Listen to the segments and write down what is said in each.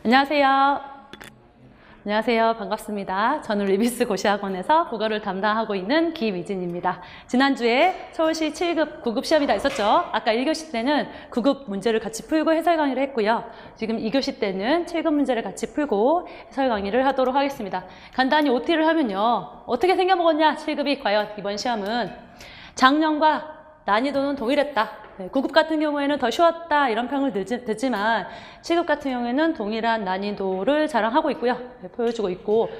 안녕하세요. 안녕하세요. 반갑습니다. 저는 리비스 고시학원에서 국어를 담당하고 있는 김희진입니다. 지난주에 서울시 7급 9급 시험이 다 있었죠. 아까 1교시 때는 9급 문제를 같이 풀고 해설 강의를 했고요. 지금 2교시 때는 7급 문제를 같이 풀고 해설 강의를 하도록 하겠습니다. 간단히 OT를 하면요. 어떻게 생겨먹었냐? 7급이 과연 이번 시험은 작년과 난이도는 동일했다. 9급 같은 경우에는 더 쉬웠다 이런 평을 듣지만 7급 같은 경우에는 동일한 난이도를 자랑하고 있고요. 보여주고 있고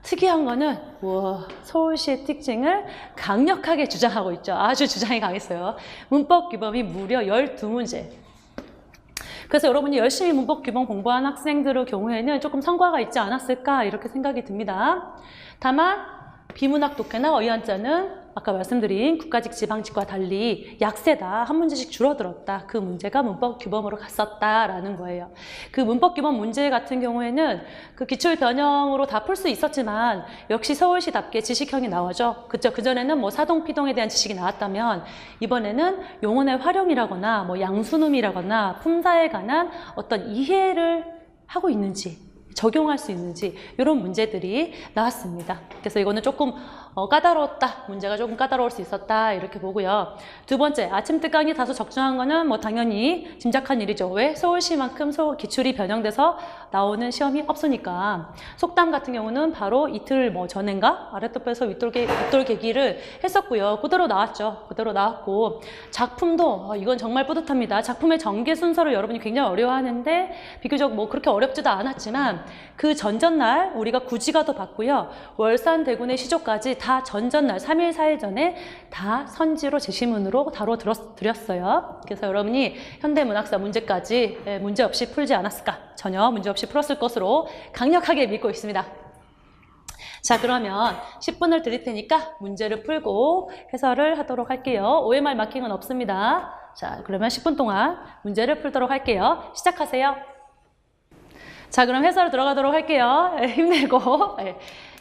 특이한 거는 서울시의 특징을 강력하게 주장하고 있죠. 아주 주장이 강했어요. 문법 규범이 무려 12문제. 그래서 여러분이 열심히 문법 규범 공부한 학생들의 경우에는 조금 성과가 있지 않았을까 이렇게 생각이 듭니다. 다만 비문학 독해나 어휘한자는 아까 말씀드린 국가직 지방직과 달리 약세다. 한 문제씩 줄어들었다. 그 문제가 문법 규범으로 갔었다라는 거예요. 그 문법 규범 문제 같은 경우에는 그 기출 변형으로 다 풀 수 있었지만 역시 서울시답게 지식형이 나오죠. 그죠? 그전에는 뭐 사동, 피동에 대한 지식이 나왔다면 이번에는 용언의 활용이라거나 뭐 양수음이라거나 품사에 관한 어떤 이해를 하고 있는지 적용할 수 있는지 이런 문제들이 나왔습니다. 그래서 이거는 조금 까다로웠다. 문제가 조금 까다로울 수 있었다. 이렇게 보고요. 두 번째, 아침 특강이 다소 적중한 거는 뭐 당연히 짐작한 일이죠. 왜? 서울시만큼 기출이 변형돼서 나오는 시험이 없으니까. 속담 같은 경우는 바로 이틀 전인가? 아랫도 빼서 윗돌개기를 했었고요. 그대로 나왔죠. 그대로 나왔고 작품도 이건 정말 뿌듯합니다. 작품의 전개 순서를 여러분이 굉장히 어려워하는데 비교적 그렇게 어렵지도 않았지만 그 전전날 우리가 구지가도 봤고요. 월산 대군의 시조까지 다 전전날 3일 4일 전에 다 선지로 제시문으로 다뤄드렸어요. 그래서 여러분이 현대문학사 문제까지 문제 없이 풀지 않았을까? 전혀 문제 없이 풀었을 것으로 강력하게 믿고 있습니다. 자, 그러면 10분을 드릴 테니까 문제를 풀고 해설을 하도록 할게요. OMR 마킹은 없습니다. 자, 그러면 10분 동안 문제를 풀도록 할게요. 시작하세요. 자, 그럼 해설 들어가도록 할게요. 힘내고.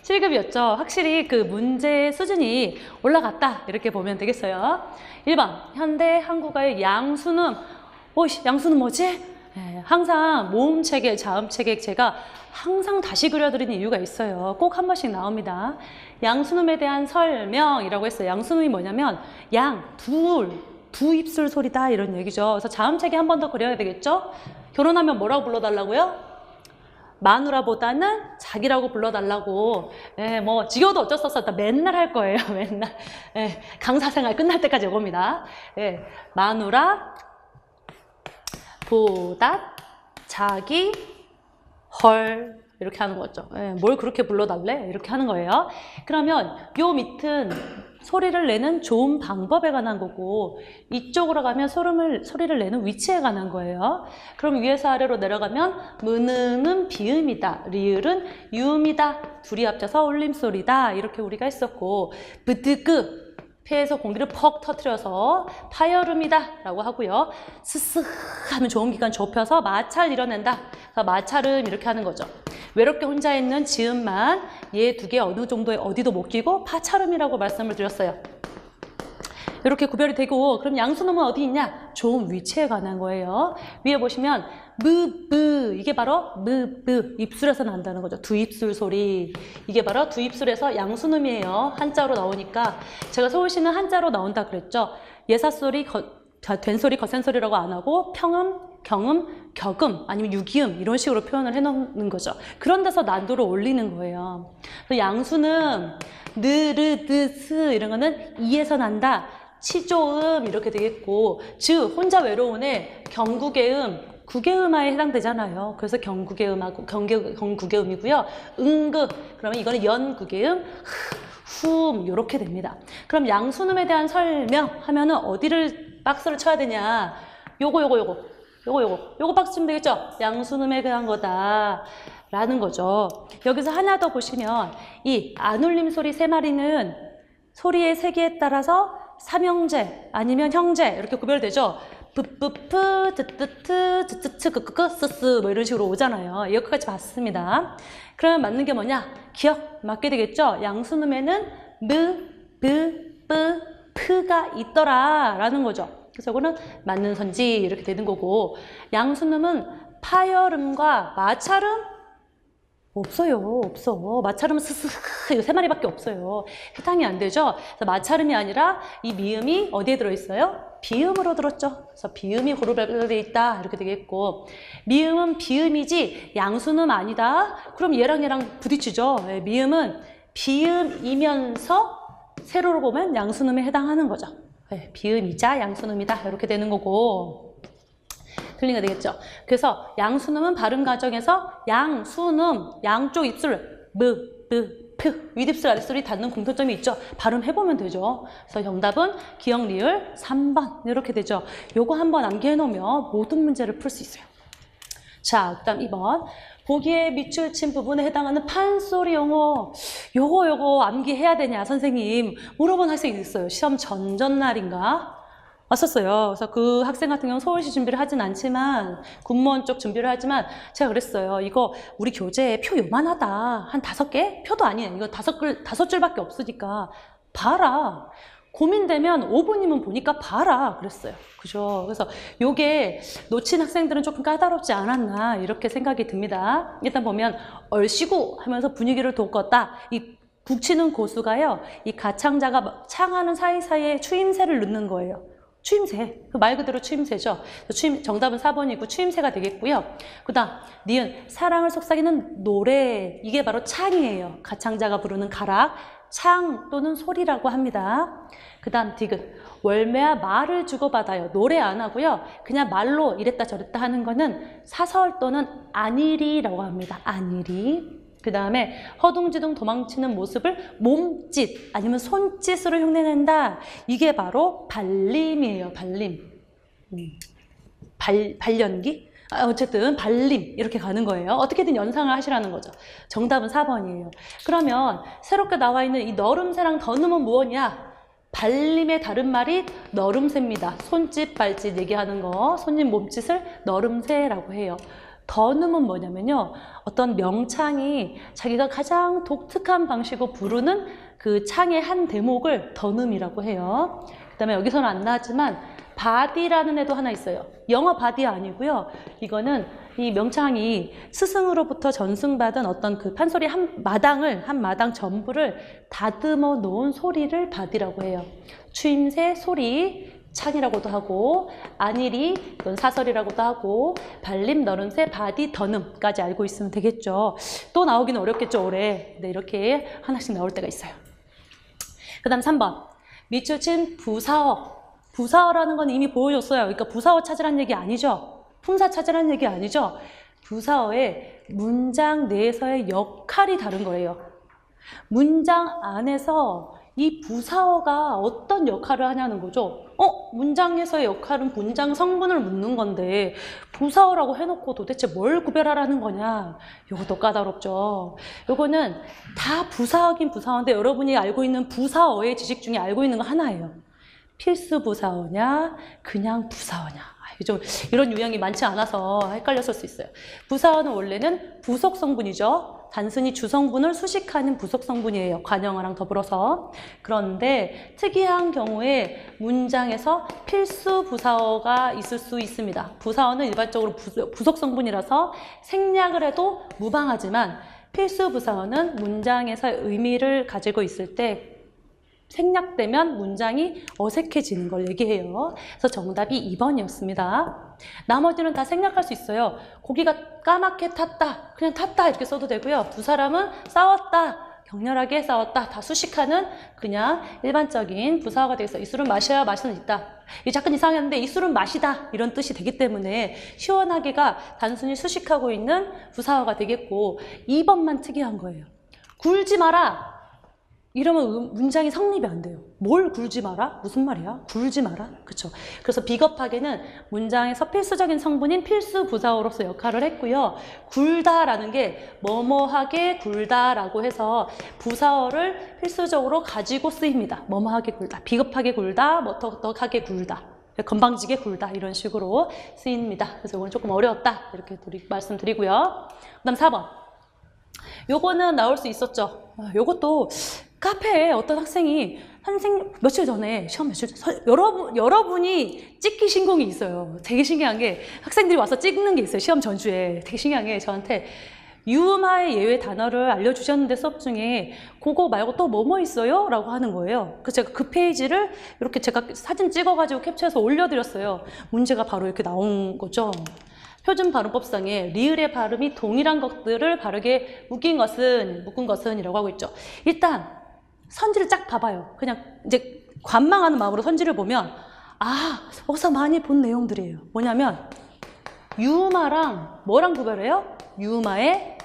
7급이었죠. 확실히 그 문제의 수준이 올라갔다. 이렇게 보면 되겠어요. 1번, 현대 한국어의 양수는, 양수는 뭐지? 항상 모음체계, 자음체계 제가 항상 다시 그려드리는 이유가 있어요. 꼭 한 번씩 나옵니다. 양수음에 대한 설명이라고 했어요. 양수음이 뭐냐면 두 입술 소리다 이런 얘기죠. 그래서 자음체계 한 번 더 그려야 되겠죠? 결혼하면 뭐라고 불러달라고요? 마누라보다는 자기라고 불러달라고. 지겨워도 어쩔 수 없어. 맨날 할 거예요. 맨날. 강사생활 끝날 때까지 이겁니다. 마누라 보다 자기 헐 이렇게 하는 거죠. 뭘 그렇게 불러달래? 이렇게 하는 거예요. 그러면 요 밑은 소리를 내는 좋은 방법에 관한 거고 이쪽으로 가면 소리를 내는 위치에 관한 거예요. 그럼 위에서 아래로 내려가면 문음은 비음이다. 리을은 유음이다. 둘이 합쳐서 울림소리다. 이렇게 우리가 했었고 브드그 폐에서 공기를 퍽 터뜨려서 파열음이다 라고 하고요. 스스 하면 좋은 기관 좁혀서 마찰 이뤄낸다. 그래서 마찰음 이렇게 하는 거죠. 외롭게 혼자 있는 지음만 얘 두 개 어느 정도에 어디도 못 끼고 파찰음이라고 말씀을 드렸어요. 이렇게 구별이 되고 그럼 양수음은 어디 있냐? 좋은 위치에 관한 거예요. 위에 보시면 무브 이게 바로 무브 입술에서 난다는 거죠. 두 입술 소리. 이게 바로 두 입술에서 양수음이에요. 한자로 나오니까 제가 서울시는 한자로 나온다 그랬죠. 예사소리, 된소리, 거센소리라고 안 하고 평음, 경음, 격음 아니면 유기음 이런 식으로 표현을 해놓는 거죠. 그런 데서 난도를 올리는 거예요. 양수는 느르, 드스 이런 거는 이에서 난다. 치조음 이렇게 되겠고 즉 혼자 외로운 애 경구개음 구개음화에 해당되잖아요. 그래서 경구개음하고 경구개음이고요. 응급 그러면 이거는 연구개음 흠 이렇게 됩니다. 그럼 양수음에 대한 설명하면은 어디를 박스를 쳐야 되냐? 요거 박스 치면 되겠죠? 양수음에 대한 거다 라는 거죠. 여기서 하나 더 보시면 이 안울림 소리 세 마리는 소리의 세기에 따라서 삼형제 아니면 형제 이렇게 구별되죠. 뿌뿌푸 뜨뜨트 뜨뜨트 크크크 쓰쓰 이런 식으로 오잖아요. 여기까지 봤습니다. 그러면 맞는 게 뭐냐? 기억 맞게 되겠죠. 양수음에는 무, 브, 뿌, 프가 있더라 라는 거죠. 그래서 이거는 맞는 선지 이렇게 되는 거고 양수음은 파열음과 마찰음 없어요. 없어. 마찰음은 스스흐 이거 세 마리밖에 없어요. 해당이 안 되죠. 그래서 마찰음이 아니라 이 미음이 어디에 들어있어요? 비음으로 들었죠. 그래서 비음이 고루 발달되어 있다 이렇게 되겠고, 미음은 비음이지 양수는 아니다. 그럼 얘랑 부딪히죠. 네, 미음은 비음이면서 세로로 보면 양수음에 해당하는 거죠. 네, 비음이자 양수음이다 이렇게 되는 거고. 틀린 거 되겠죠. 그래서 양수음은 발음 과정에서 양수음, 양쪽 입술 프 윗입술 아랫입술이 닿는 공통점이 있죠. 발음해보면 되죠. 그래서 정답은 기억 리을 3번 이렇게 되죠. 요거 한번 암기해 놓으면 모든 문제를 풀 수 있어요. 자, 그다음 2번. 보기에 밑줄 친 부분에 해당하는 판소리 용어. 요거 암기해야 되냐 선생님 물어본 학생이 있어요. 시험 전날인가 왔었어요. 그래서 그 학생 같은 경우는 서울시 준비를 하진 않지만 군무원 쪽 준비를 하지만 제가 그랬어요. 이거 우리 교재에 표 요만하다. 한 5개? 표도 아니에요. 이거 5줄밖에 없으니까 봐라. 고민되면 5분이면 보니까 봐라 그랬어요. 그죠? 그래서 요게 놓친 학생들은 조금 까다롭지 않았나 이렇게 생각이 듭니다. 일단 보면 얼씨구 하면서 분위기를 돋궜다. 이 북치는 고수가요. 이 가창자가 창하는 사이사이에 추임새를 넣는 거예요. 추임새. 말 그대로 추임새죠. 정답은 4번이고 추임새가 되겠고요. 그 다음 니은 사랑을 속삭이는 노래. 이게 바로 창이에요. 가창자가 부르는 가락. 창 또는 소리라고 합니다. 그 다음 디귿. 월매와 말을 주고받아요. 노래 안 하고요. 그냥 말로 이랬다 저랬다 하는 거는 사설 또는 안일이라고 합니다. 안일이. 그 다음에 허둥지둥 도망치는 모습을 몸짓 아니면 손짓으로 흉내낸다. 이게 바로 발림이에요. 발림. 발연기? 어쨌든 발림 이렇게 가는 거예요. 어떻게든 연상을 하시라는 거죠. 정답은 4번이에요. 그러면 새롭게 나와 있는 이 너름새랑 더듬은 무엇이냐? 발림의 다른 말이 너름새입니다. 손짓, 발짓 얘기하는 거. 손짓, 몸짓을 너름새라고 해요. 더듬은 뭐냐면요. 어떤 명창이 자기가 가장 독특한 방식으로 부르는 그 창의 한 대목을 더듬이라고 해요. 그 다음에 여기서는 안 나왔지만 바디라는 애도 하나 있어요. 영어 바디 아니고요. 이거는 이 명창이 스승으로부터 전승받은 어떤 그 판소리 한 마당 전부를 다듬어 놓은 소리를 바디라고 해요. 추임새, 소리, 창이라고도 하고 안일이, 이건 사설이라고도 하고 발림, 너른새, 바디, 더듬까지 알고 있으면 되겠죠. 또 나오기는 어렵겠죠, 올해. 네, 이렇게 하나씩 나올 때가 있어요. 그 다음 3번. 밑줄 친 부사어. 부사어라는 건 이미 보여줬어요. 그러니까 부사어 찾으라는 얘기 아니죠. 품사 찾으라는 얘기 아니죠. 부사어의 문장 내에서의 역할이 다른 거예요. 문장 안에서 이 부사어가 어떤 역할을 하냐는 거죠. 문장에서의 역할은 문장 성분을 묻는 건데 부사어라고 해놓고 도대체 뭘 구별하라는 거냐. 이것도 까다롭죠. 이거는 다 부사어긴 부사어인데 여러분이 알고 있는 부사어의 지식 중에 알고 있는 거 하나예요. 필수 부사어냐, 그냥 부사어냐. 좀 이런 유형이 많지 않아서 헷갈렸을 수 있어요. 부사어는 원래는 부속 성분이죠. 단순히 주성분을 수식하는 부속 성분이에요. 관형어랑 더불어서. 그런데 특이한 경우에 문장에서 필수 부사어가 있을 수 있습니다. 부사어는 일반적으로 부속 성분이라서 생략을 해도 무방하지만 필수 부사어는 문장에서 의미를 가지고 있을 때 생략되면 문장이 어색해지는 걸 얘기해요. 그래서 정답이 2번이었습니다. 나머지는 다 생략할 수 있어요. 고기가 까맣게 탔다. 그냥 탔다 이렇게 써도 되고요. 두 사람은 싸웠다. 격렬하게 싸웠다. 다 수식하는 그냥 일반적인 부사어가 되겠어. 이 술은 마셔야 맛은 있다. 이 잠깐 이상했는데 이 술은 맛이다. 이런 뜻이 되기 때문에 시원하게가 단순히 수식하고 있는 부사어가 되겠고 2번만 특이한 거예요. 굴지 마라. 이러면 문장이 성립이 안 돼요. 뭘 굴지 마라? 무슨 말이야? 굴지 마라? 그쵸? 그래서 비겁하게는 문장에서 필수적인 성분인 필수 부사어로서 역할을 했고요. 굴다라는 게 뭐뭐하게 굴다라고 해서 부사어를 필수적으로 가지고 쓰입니다. 뭐뭐하게 굴다, 비겁하게 굴다, 뭐덕덕하게 굴다, 건방지게 굴다 이런 식으로 쓰입니다. 그래서 이건 조금 어려웠다 이렇게 말씀드리고요. 그 다음 4번. 요거는 나올 수 있었죠. 요것도 카페에 어떤 학생이 선생님 며칠 전에 시험 며칠 전 여러분이 찍기 신공이 있어요. 되게 신기한 게 학생들이 와서 찍는 게 있어요. 시험 전주에. 되게 신기한 게 저한테 유마의 예외 단어를 알려주셨는데 수업 중에 그거 말고 또 뭐뭐 있어요? 라고 하는 거예요. 그래서 제가 그 페이지를 이렇게 제가 사진 찍어가지고 캡처해서 올려드렸어요. 문제가 바로 이렇게 나온 거죠. 표준 발음법상에 리을의 발음이 동일한 것들을 바르게 묶은 것은이라고 하고 있죠. 일단 선지를 쫙 봐봐요. 그냥 이제 관망하는 마음으로 선지를 보면 어디서 많이 본 내용들이에요. 뭐냐면 유마랑 뭐랑 구별해요? 유마의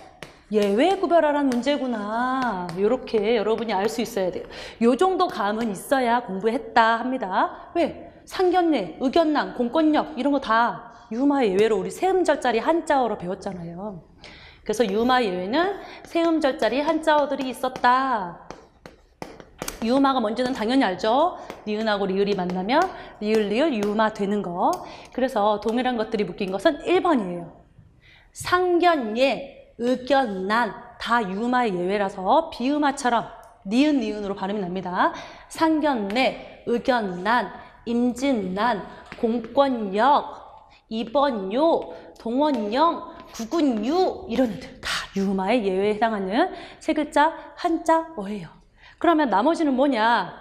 예외 구별하라는 문제구나. 이렇게 여러분이 알 수 있어야 돼요. 요 정도 감은 있어야 공부했다 합니다. 왜? 상견례, 의견낭, 공권력 이런 거 다 유마 예외로 우리 세음절자리 한자어로 배웠잖아요. 그래서 유마 예외는 세음절자리 한자어들이 있었다. 유마가 뭔지는 당연히 알죠. 니은하고 리을이 만나면 리을, 유마 되는 거. 그래서 동일한 것들이 묶인 것은 1번이에요. 상견례, 의견난 다 유마의 예외라서 비유마처럼 니은으로 발음이 납니다. 상견례, 의견난, 임진난, 공권력, 입원요, 동원령, 구군유 이런 애들 다 유마의 예외에 해당하는 세 글자 한자어예요. 그러면 나머지는 뭐냐?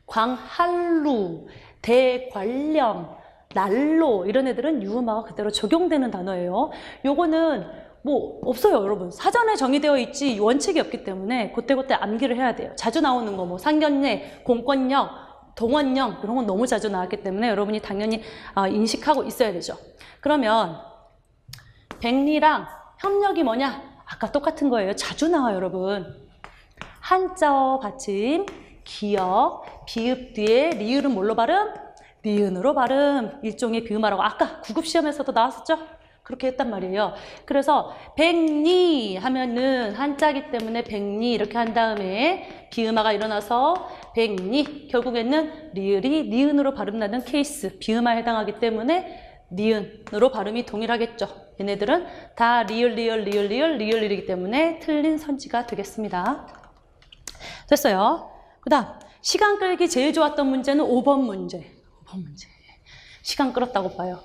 광할루, 대관령, 난로 이런 애들은 유마가 그대로 적용되는 단어예요. 요거는 뭐 없어요, 여러분. 사전에 정의되어 있지 원칙이 없기 때문에 그때그때 암기를 해야 돼요. 자주 나오는 거 뭐 상견례, 공권력, 동원령 이런 건 너무 자주 나왔기 때문에 여러분이 당연히 인식하고 있어야 되죠. 그러면 백리랑 협력이 뭐냐? 아까 똑같은 거예요. 자주 나와요, 여러분. 한자어 받침, 기역, 비읍 뒤에 리을은 뭘로 발음? 니은으로 발음. 일종의 비음하라고 아까 구급시험에서도 나왔었죠? 그렇게 했단 말이에요. 그래서 백리 하면은 한자기 때문에 백리 이렇게 한 다음에 비음화가 일어나서 백리 결국에는 리을이 니은으로 발음 나는 케이스 비음화에 해당하기 때문에 니은으로 발음이 동일하겠죠. 얘네들은 다 리을이기 때문에 틀린 선지가 되겠습니다. 됐어요. 그 다음 시간 끌기 제일 좋았던 문제는 5번 문제. 시간 끌었다고 봐요.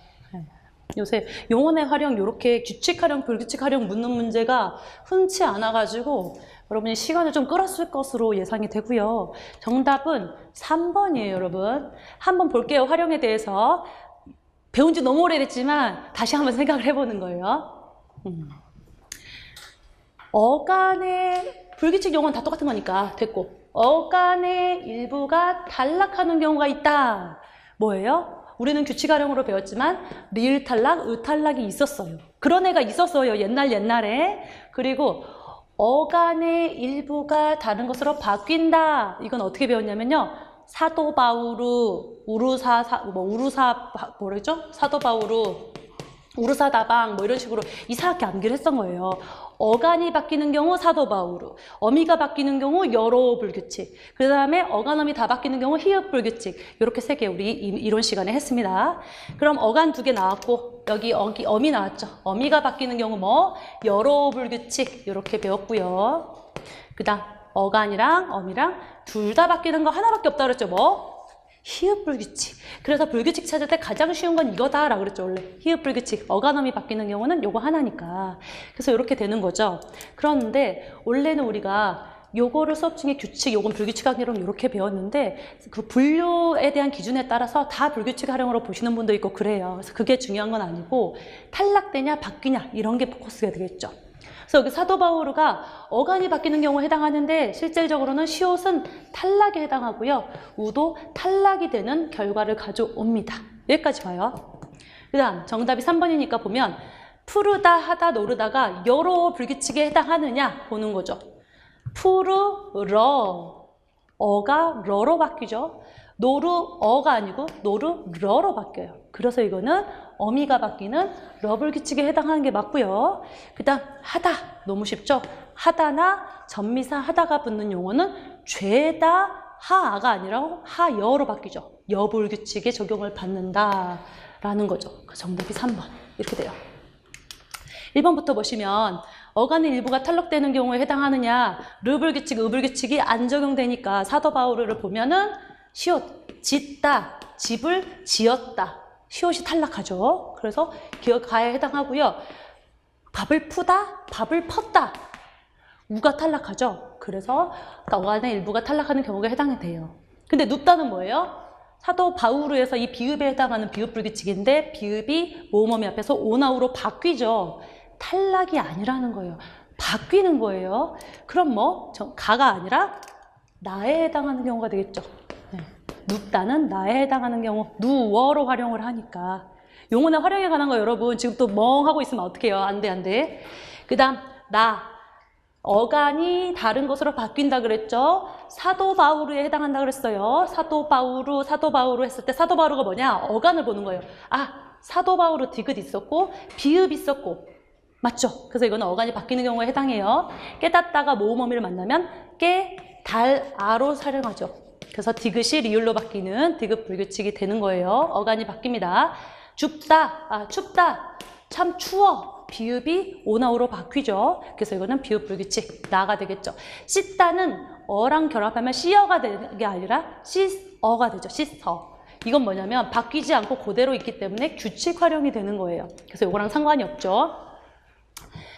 요새 용언의 활용 이렇게 규칙 활용, 불규칙 활용 묻는 문제가 흔치 않아가지고 여러분이 시간을 좀 끌었을 것으로 예상이 되고요. 정답은 3번이에요, 여러분. 한번 볼게요. 활용에 대해서. 배운 지 너무 오래됐지만 다시 한번 생각을 해보는 거예요. 어간의 불규칙 용어는 다 똑같은 거니까 됐고 어간의 일부가 탈락하는 경우가 있다. 뭐예요? 우리는 규칙 활용으로 배웠지만 리을 탈락, 의 탈락이 있었어요. 그런 애가 있었어요. 옛날에. 그리고 어간의 일부가 다른 것으로 바뀐다. 이건 어떻게 배웠냐면요. 사도바우루, 사도바우루, 우르사다방 뭐 이런 식으로 이상하게 암기를 했던 거예요. 어간이 바뀌는 경우 사도바우루, 어미가 바뀌는 경우 여러 불규칙, 그 다음에 어간어미 다 바뀌는 경우 히읗 불규칙. 이렇게 3개 우리 이론 시간에 했습니다. 그럼 어간 2개 나왔고 여기 어미 나왔죠. 어미가 바뀌는 경우 뭐 여러 불규칙 이렇게 배웠고요. 그 다음 어간이랑 어미랑 둘 다 바뀌는 거 하나밖에 없다 그랬죠. 뭐? 히읗 불규칙. 그래서 불규칙 찾을 때 가장 쉬운 건 이거다라고 그랬죠. 원래 히읗 불규칙. 어간어미 바뀌는 경우는 요거 하나니까. 그래서 이렇게 되는 거죠. 그런데 원래는 우리가 요거를 수업 중에 규칙, 요건 불규칙 활용 이렇게 배웠는데 그 분류에 대한 기준에 따라서 다 불규칙 활용으로 보시는 분도 있고 그래요. 그래서 그게 중요한 건 아니고 탈락되냐 바뀌냐 이런 게 포커스가 되겠죠. 그래서 여기 사도바우루가 어간이 바뀌는 경우에 해당하는데 실질적으로는 시옷은 탈락에 해당하고요. 우도 탈락이 되는 결과를 가져옵니다. 여기까지 봐요. 그 다음 정답이 3번이니까 보면 푸르다, 하다, 노르다가 여러 불규칙에 해당하느냐 보는 거죠. 푸르러, 어가 러로 바뀌죠. 노르어가 아니고 노르러로 바뀌어요. 그래서 이거는 어미가 바뀌는 러불규칙에 해당하는 게 맞고요. 그 다음 하다, 너무 쉽죠? 하다나 전미사 하다가 붙는 용어는 죄다 하아가 아니라 하여로 바뀌죠. 여불규칙에 적용을 받는다라는 거죠. 그 정답이 3번 이렇게 돼요. 1번부터 보시면 어간의 일부가 탈락되는 경우에 해당하느냐, 르불규칙, 의불규칙이 안 적용되니까 사도바오르를 보면은 시옷, 짓다, 집을 지었다. 시옷이 탈락하죠. 그래서 기억가에 해당하고요. 밥을 푸다, 밥을 펐다. 우가 탈락하죠. 그래서 어간의 일부가 탈락하는 경우가 해당이 돼요. 근데 눕다는 뭐예요? 사도 바우르에서 이 비읍에 해당하는 비읍 불규칙인데 비읍이 모음어미 앞에서 오나우로 바뀌죠. 탈락이 아니라는 거예요. 바뀌는 거예요. 그럼 뭐 가가 아니라 나에 해당하는 경우가 되겠죠. 네. 눕다는 나에 해당하는 경우 누워로 활용을 하니까 용어나 활용에 관한 거 여러분 지금 또 멍하고 있으면 어떡해요? 안 돼, 안 돼. 그 다음 나. 어간이 다른 것으로 바뀐다 그랬죠. 사도 바우르에 해당한다 그랬어요. 사도 바우르 했을 때 사도 바우르가 뭐냐? 어간을 보는 거예요. 아, 사도 바우르 디귿 있었고 비읍 있었고 맞죠? 그래서 이거는 어간이 바뀌는 경우에 해당해요. 깨닫다가 모음어미를 만나면 깨, 달, 아로 사용하죠. 그래서 디귿이 리을로 바뀌는 디귿 불규칙이 되는 거예요. 어간이 바뀝니다. 춥다, 참 추워. 비읍이 오나우로 바뀌죠. 그래서 이거는 비읍 불규칙, 나가 되겠죠. 씻다는 어랑 결합하면 시어가 되는 게 아니라 씻어가 되죠. 씻어. 이건 뭐냐면 바뀌지 않고 그대로 있기 때문에 규칙 활용이 되는 거예요. 그래서 이거랑 상관이 없죠.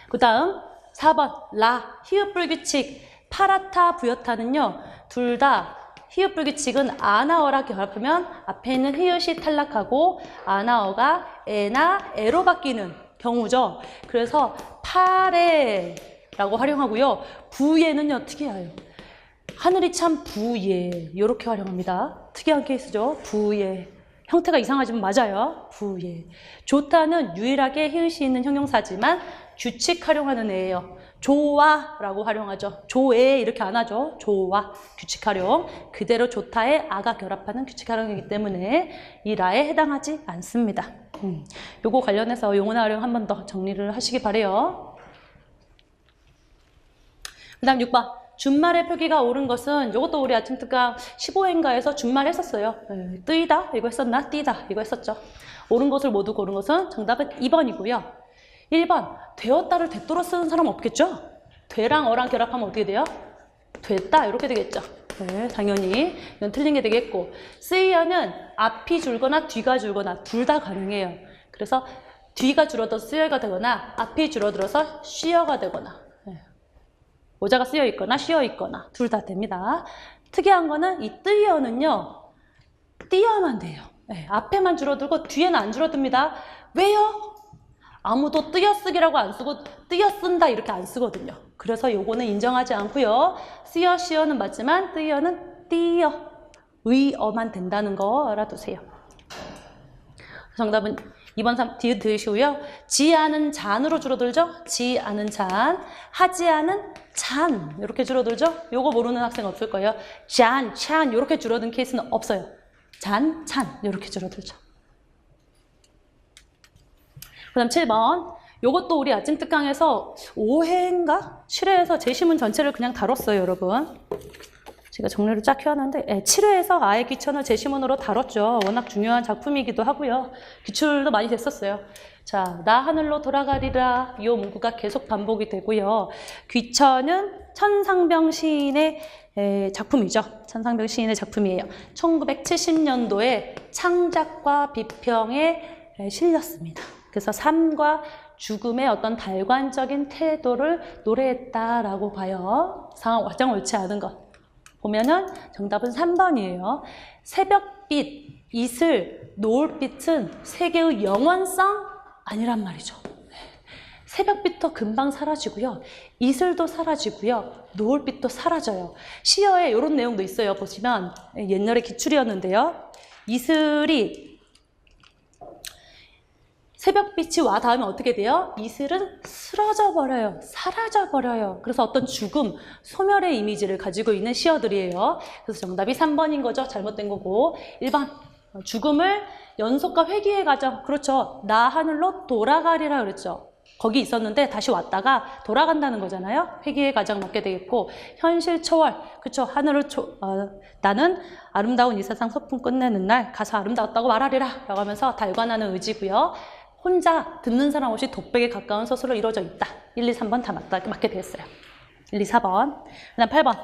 그 다음 4번 라, 히읗 불규칙, 파라타, 부여타는요. 둘 다 히읗 불규칙은 아나어라 결합하면 앞에 있는 히읗이 탈락하고 아나어가 에나 에로 바뀌는 경우죠. 그래서 파레라고 활용하고요. 부예는요. 특이해요. 하늘이 참 부예 이렇게 활용합니다. 특이한 케이스죠. 부예. 형태가 이상하지만 맞아요. 부예. 좋다는 유일하게 히읗이 있는 형용사지만 규칙 활용하는 애예요. 좋아라고 활용하죠. 좋애 이렇게 안 하죠. 좋아. 규칙 활용. 그대로 좋다에 아가 결합하는 규칙 활용이기 때문에 이 라에 해당하지 않습니다. 요거 관련해서 용어나 활용 한 번 더 정리를 하시기 바래요. 그 다음 6번. 준말의 표기가 옳은 것은 이것도 우리 아침 특강 15회인가에서 준말 했었어요. 뜨이다 이거 했었나? 띠다 이거 했었죠. 옳은 것을 모두 고른 것은 정답은 2번이고요. 1번. 되었다를 되도록 쓰는 사람 없겠죠? 되랑 어랑 결합하면 어떻게 돼요? 됐다 이렇게 되겠죠. 네, 당연히 이건 틀린 게 되겠고 쓰이어는 앞이 줄거나 뒤가 줄거나 둘 다 가능해요. 그래서 뒤가 줄어들어서 쓰여가 되거나 앞이 줄어들어서 쉬어가 되거나 모자가 쓰여 있거나 쉬어 있거나 둘 다 됩니다. 특이한 거는 이 뜨이어는요. 띄어만 돼요. 네, 앞에만 줄어들고 뒤에는 안 줄어듭니다. 왜요? 아무도 띄어쓰기라고 안 쓰고 띄어쓴다 이렇게 안 쓰거든요. 그래서 요거는 인정하지 않고요. 쓰여, 쉬어는 맞지만 뜨이어는 띄어, 의어만 된다는 거 알아두세요. 정답은 2번 3, 디귿 들으시고요. 지 않은 잔으로 줄어들죠? 지 않은 잔, 하지 않은 잔 이렇게 줄어들죠? 요거 모르는 학생 없을 거예요. 잔, 찬 이렇게 줄어든 케이스는 없어요. 잔, 찬 이렇게 줄어들죠. 그 다음 7번. 요것도 우리 아침 특강에서 5회인가? 7회에서 제시문 전체를 그냥 다뤘어요, 여러분. 제가 정리를 쫙 해왔는데 7회에서 아예 귀천을 제시문으로 다뤘죠. 워낙 중요한 작품이기도 하고요. 기출도 많이 됐었어요. 자, 나 하늘로 돌아가리라 이 문구가 계속 반복이 되고요. 귀천은 천상병 시인의 작품이죠. 천상병 시인의 작품이에요. 1970년도에 창작과 비평에 실렸습니다. 그래서 삶과 죽음의 어떤 달관적인 태도를 노래했다라고 봐요. 상황 과정 옳지 않은 것. 보면은 정답은 3번이에요. 새벽빛, 이슬, 노을빛은 세계의 영원성 아니란 말이죠. 새벽빛도 금방 사라지고요. 이슬도 사라지고요. 노을빛도 사라져요. 시어에 이런 내용도 있어요. 보시면 옛날에 기출이었는데요. 이슬이 새벽빛이 와 닿으면 어떻게 돼요? 이슬은 쓰러져 버려요. 사라져 버려요. 그래서 어떤 죽음, 소멸의 이미지를 가지고 있는 시어들이에요. 그래서 정답이 3번인 거죠. 잘못된 거고. 1번, 죽음을 연속과 회귀의 과정. 그렇죠. 나 하늘로 돌아가리라 그랬죠. 거기 있었는데 다시 왔다가 돌아간다는 거잖아요. 회귀의 과정 맞게 되겠고 현실 초월. 그렇죠. 하늘을 나는 아름다운 이 세상 소풍 끝내는 날 가서 아름다웠다고 말하리라 라고 하면서 달관하는 의지고요. 혼자 듣는 사람 없이 독백에 가까운 서술로 이루어져 있다. 1, 2, 3번 다 맞게 되었어요. 1, 2, 4번. 그 다음 8번.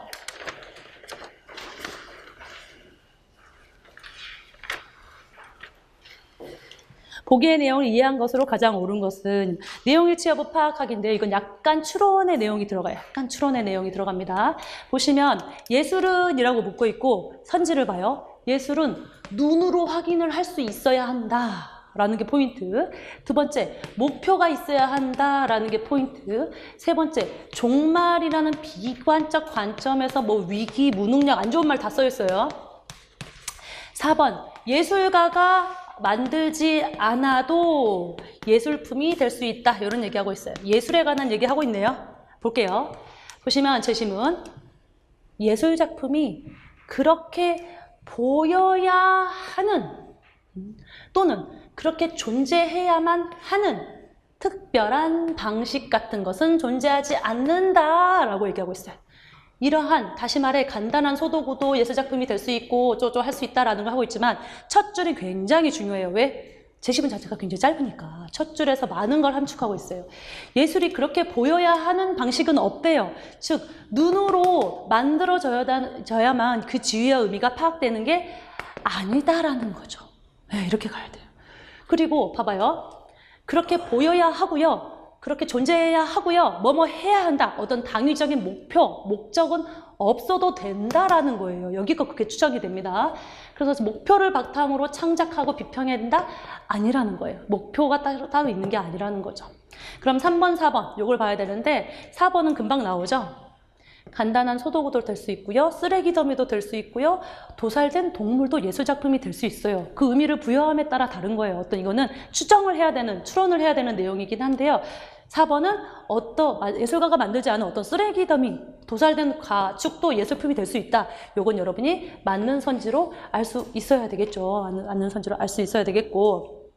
보기의 내용을 이해한 것으로 가장 옳은 것은 내용 일치 여부 파악하기인데 이건 약간 추론의 내용이 들어가요. 약간 추론의 내용이 들어갑니다. 보시면 예술은 이라고 묻고 있고 선지를 봐요. 예술은 눈으로 확인을 할 수 있어야 한다. 라는 게 포인트. 두 번째, 목표가 있어야 한다라는 게 포인트. 세 번째, 종말이라는 비관적 관점에서 뭐 위기, 무능력, 안 좋은 말 다 써 있어요. 4번, 예술가가 만들지 않아도 예술품이 될 수 있다. 이런 얘기하고 있어요. 예술에 관한 얘기하고 있네요. 볼게요. 보시면 제시문. 예술작품이 그렇게 보여야 하는 또는 그렇게 존재해야만 하는 특별한 방식 같은 것은 존재하지 않는다라고 얘기하고 있어요. 이러한 다시 말해 간단한 소도구도 예술작품이 될 수 있고 어쩌고 할 수 있다라는 걸 하고 있지만 첫 줄이 굉장히 중요해요. 왜? 제시문 자체가 굉장히 짧으니까 첫 줄에서 많은 걸 함축하고 있어요. 예술이 그렇게 보여야 하는 방식은 없대요. 즉 눈으로 만들어져야만 그 지위와 의미가 파악되는 게 아니다라는 거죠. 네, 이렇게 가야 돼요. 그리고 봐봐요. 그렇게 보여야 하고요. 그렇게 존재해야 하고요. 뭐뭐 해야 한다. 어떤 당위적인 목표, 목적은 없어도 된다라는 거예요. 여기가 그렇게 추정이 됩니다. 그래서 목표를 바탕으로 창작하고 비평해야 된다? 아니라는 거예요. 목표가 따로 있는 게 아니라는 거죠. 그럼 3번, 4번 이걸 봐야 되는데 4번은 금방 나오죠. 간단한 소도구도 될 수 있고요. 쓰레기 더미도 될 수 있고요. 도살된 동물도 예술작품이 될 수 있어요. 그 의미를 부여함에 따라 다른 거예요. 어떤 이거는 추정을 해야 되는, 추론을 해야 되는 내용이긴 한데요. 4번은 어떤 예술가가 만들지 않은 어떤 쓰레기 더미, 도살된 가축도 예술품이 될 수 있다. 요건 여러분이 맞는 선지로 알 수 있어야 되겠죠. 맞는 선지로 알 수 있어야 되겠고.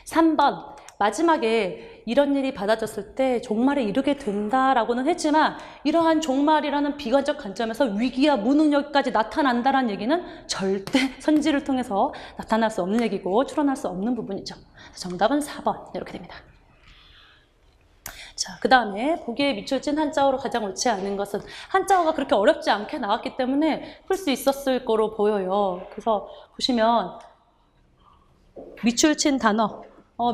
3번. 마지막에 이런 일이 받아졌을 때 종말에 이르게 된다라고는 했지만 이러한 종말이라는 비관적 관점에서 위기와 무능력까지 나타난다라는 얘기는 절대 선지를 통해서 나타날 수 없는 얘기고 추론할 수 없는 부분이죠. 정답은 4번 이렇게 됩니다. 자, 그 다음에 보기에 미출진 한자어로 가장 옳지 않은 것은 한자어가 그렇게 어렵지 않게 나왔기 때문에 풀 수 있었을 거로 보여요. 그래서 보시면 미출친 단어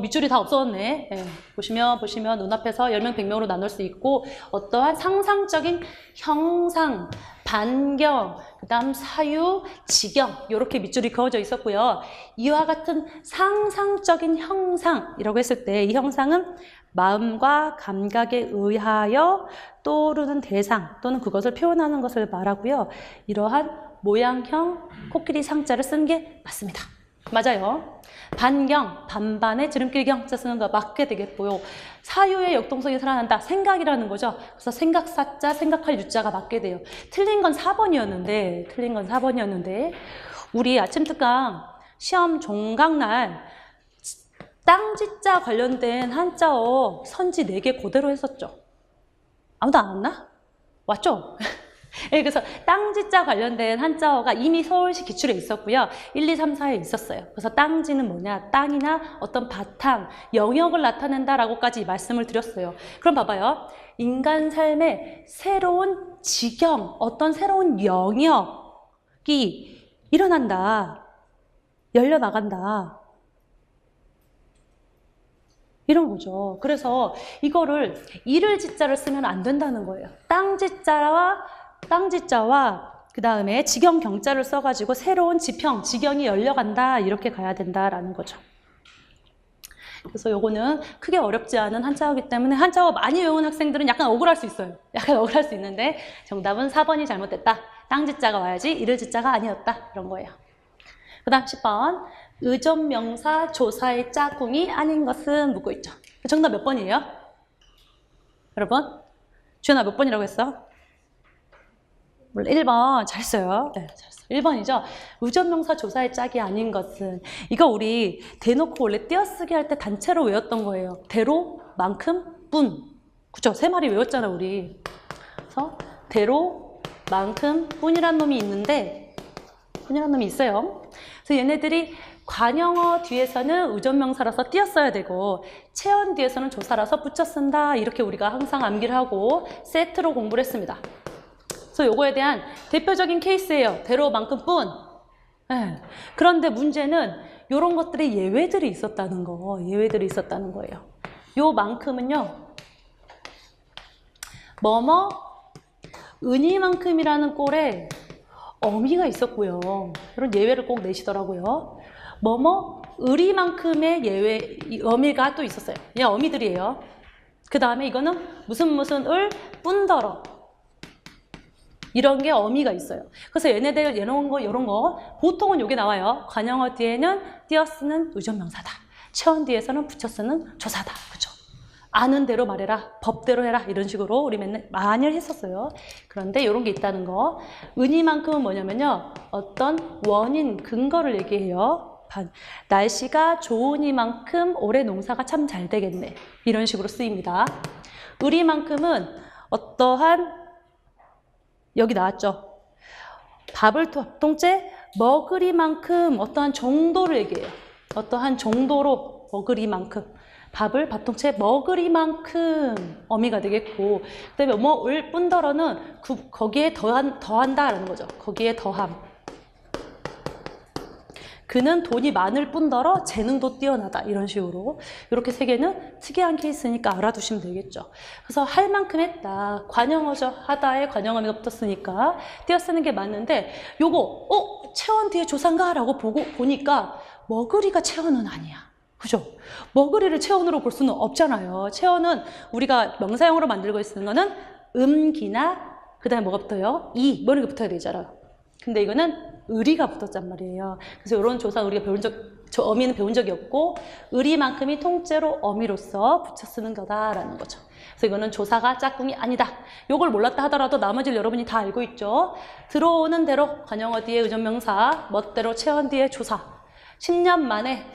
밑줄이 다 없어졌네. 네. 보시면 눈앞에서 10명, 100명으로 나눌 수 있고 어떠한 상상적인 형상, 반경, 그 다음 사유, 지경 이렇게 밑줄이 그어져 있었고요. 이와 같은 상상적인 형상이라고 했을 때 이 형상은 마음과 감각에 의하여 떠오르는 대상 또는 그것을 표현하는 것을 말하고요. 이러한 모양형 코끼리 상자를 쓴 게 맞습니다. 맞아요. 반경, 반반의 지름길 경자 쓰는 거 맞게 되겠고요. 사유의 역동성이 살아난다. 생각이라는 거죠. 그래서 생각사자, 생각할 유자가 맞게 돼요. 틀린 건 4번이었는데 우리 아침 특강 시험 종강날 땅지자 관련된 한자어 선지 4개 그대로 했었죠. 아무도 안 왔나? 왔죠? 네, 그래서 땅지자 관련된 한자어가 이미 서울시 기출에 있었고요. 1, 2, 3, 4에 있었어요. 그래서 땅지는 뭐냐? 땅이나 어떤 바탕, 영역을 나타낸다라고까지 말씀을 드렸어요. 그럼 봐봐요. 인간 삶의 새로운 지경, 어떤 새로운 영역이 일어난다. 열려나간다. 이런 거죠. 그래서 이거를 이를 지자를 쓰면 안 된다는 거예요. 땅지자와 그 다음에 지경 경자를 써가지고 새로운 지평, 지경이 열려간다 이렇게 가야 된다라는 거죠. 그래서 요거는 크게 어렵지 않은 한자어이기 때문에 한자어 많이 외운 학생들은 약간 억울할 수 있어요. 약간 억울할 수 있는데 정답은 4번이 잘못됐다. 땅지자가 와야지 이를 지자가 아니었다. 이런 거예요. 그 다음 10번. 의존명사 조사의 짝꿍이 아닌 것은 묻고 있죠. 정답 몇 번이에요? 여러분? 주연아 몇 번이라고 했어? 1번. 잘했어요. 네, 잘했어요. 1번이죠. 의존명사 조사의 짝이 아닌 것은 이거 우리 대놓고 원래 띄어쓰기 할 때 단체로 외웠던 거예요. 대로, 만큼, 뿐. 그죠? 3마리 외웠잖아 우리. 그래서 대로, 만큼, 뿐이란 놈이 있는데 뿐이란 놈이 있어요. 그래서 얘네들이 관형어 뒤에서는 의존명사라서 띄었어야 되고 체언 뒤에서는 조사라서 붙여 쓴다. 이렇게 우리가 항상 암기를 하고 세트로 공부를 했습니다. 그래서 요거에 대한 대표적인 케이스예요. 대로만큼뿐. 네. 그런데 문제는 이런 것들이 예외들이 있었다는 거. 예외들이 있었다는 거예요. 요만큼은요. 뭐뭐 은이만큼이라는 꼴에 어미가 있었고요. 이런 예외를 꼭 내시더라고요. 뭐뭐 을이만큼의 예외 어미가 또 있었어요. 그냥 어미들이에요. 그 다음에 이거는 무슨 을 뿐더러 이런 게 어미가 있어요. 그래서 얘네들 이런 거 보통은 이게 나와요. 관형어 뒤에는 띄어쓰는 의존명사다. 체언 뒤에서는 붙여쓰는 조사다. 그죠? 아는 대로 말해라, 법대로 해라 이런 식으로 우리 맨날 많이 했었어요. 그런데 이런 게 있다는 거. 은이만큼은 뭐냐면요. 어떤 원인, 근거를 얘기해요. 날씨가 좋으니만큼 올해 농사가 참 잘 되겠네. 이런 식으로 쓰입니다. 을이만큼은 어떠한 여기 나왔죠. 밥을 통째 먹으리만큼 어떠한 정도를 얘기해요. 어떠한 정도로 먹으리만큼. 밥을 밥통째 먹으리만큼 어미가 되겠고 그 다음에 뭐 을 뿐더러는 거기에 더한다라는 거죠. 거기에 더함. 그는 돈이 많을 뿐더러 재능도 뛰어나다. 이런 식으로 이렇게 세 개는 특이한 케이스니까 알아두시면 되겠죠. 그래서 할 만큼 했다. 관형어죠. 하다에 관형어미가 붙었으니까 띄어쓰는 게 맞는데 요거 체언 뒤에 조사인가? 라고 보니까 먹으리가 체언은 아니야. 그죠? 먹으리를 체언으로 볼 수는 없잖아요. 체언은 우리가 명사형으로 만들고 있는 거는 음기나 그 다음에 뭐가 붙어요? 이, 뭐 이런 게 붙어야 되잖아요. 근데 이거는 을이가 붙었단 말이에요. 그래서 이런 조사 우리가 어미는 배운 적이 없고 을이만큼이 통째로 어미로서 붙여 쓰는 거다라는 거죠. 그래서 이거는 조사가 짝꿍이 아니다. 요걸 몰랐다 하더라도 나머지를 여러분이 다 알고 있죠. 들어오는 대로 관형어 뒤에 의존명사, 멋대로 체언 뒤에 조사. 10년 만에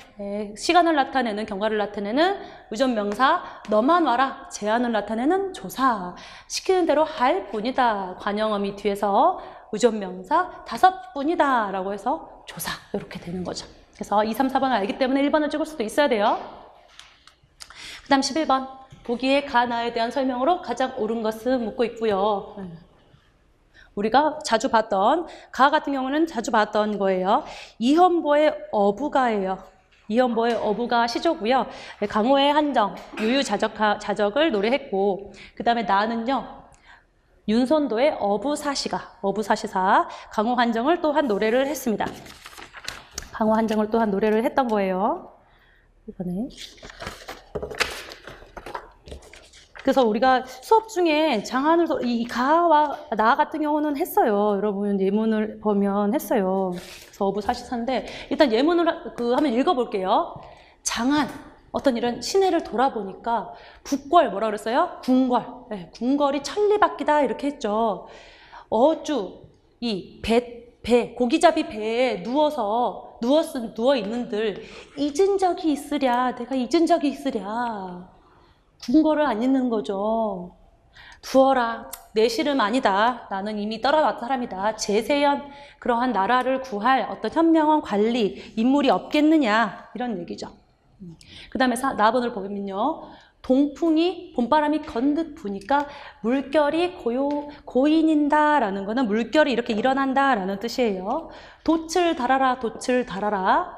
시간을 나타내는, 경과를 나타내는 의존명사, 너만 와라, 제안을 나타내는 조사. 시키는 대로 할 뿐이다. 관형어미 뒤에서 의존명사 5뿐이다 라고 해서 조사. 이렇게 되는 거죠. 그래서 2, 3, 4번을 알기 때문에 1번을 찍을 수도 있어야 돼요. 그 다음 11번. 보기에 가나에 대한 설명으로 가장 옳은 것은 묻고 있고요. 우리가 자주 봤던, 가 같은 경우는 자주 봤던 거예요. 이현보의 어부가예요. 이현보의 어부가 시조고요. 강호의 한정, 유유자적을 노래했고, 그 다음에 나는요, 윤선도의 어부사시사, 강호 한정을 또한 노래를 했습니다. 강호 한정을 또한 노래를 했던 거예요. 이번에. 그래서 우리가 수업 중에 장안을 이 가와 나 같은 경우는 했어요. 여러분 예문을 보면 했어요. 그래서 어부사시사인데 일단 예문을 한번 읽어볼게요. 장안 어떤 이런 시내를 돌아보니까 북궐 뭐라 그랬어요? 궁궐. 네, 궁궐이 천리바뀌다 이렇게 했죠. 어주 이 배 고기잡이 배에 누워 있는들 잊은 적이 있으랴. 내가 잊은 적이 있으랴. 궁궐을 안 잊는 거죠. 두어라. 내 시름 아니다. 나는 이미 떠나왔던 사람이다. 제세연 그러한 나라를 구할 어떤 현명한 관리 인물이 없겠느냐 이런 얘기죠. 그 다음에 4번을 보면요. 동풍이 봄바람이 건듯 부니까 물결이 고인인다 라는 거는 물결이 이렇게 일어난다 라는 뜻이에요. 돛을 달아라.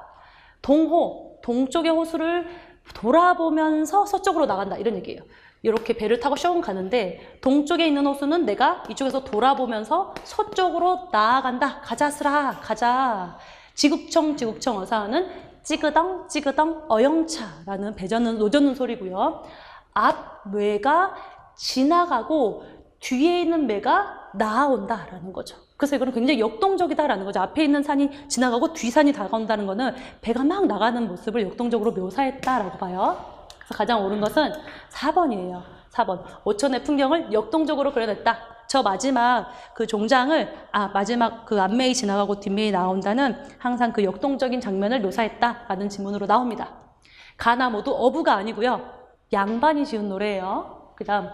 동호 동쪽의 호수를 돌아보면서 서쪽으로 나간다 이런 얘기예요. 이렇게 배를 타고 쇼 가는데 동쪽에 있는 호수는 내가 이쪽에서 돌아보면서 서쪽으로 나아간다. 가자스라 가자. 지국청 어사하는 찌그덩 어영차라는 배젓는 노젓는 소리고요. 앞 매가 지나가고 뒤에 있는 매가 나아온다라는 거죠. 그래서 이거는 굉장히 역동적이다라는 거죠. 앞에 있는 산이 지나가고 뒤 산이 다가온다는 거는 배가 막 나가는 모습을 역동적으로 묘사했다라고 봐요. 그래서 가장 옳은 것은 4번이에요. 4번. 오천의 풍경을 역동적으로 그려냈다. 저 마지막 그 종장을 마지막 그 앞매이 지나가고 뒷매이 나온다는 항상 그 역동적인 장면을 묘사했다라는 지문으로 나옵니다. 가나 모두 어부가 아니고요. 양반이 지은 노래예요. 그 다음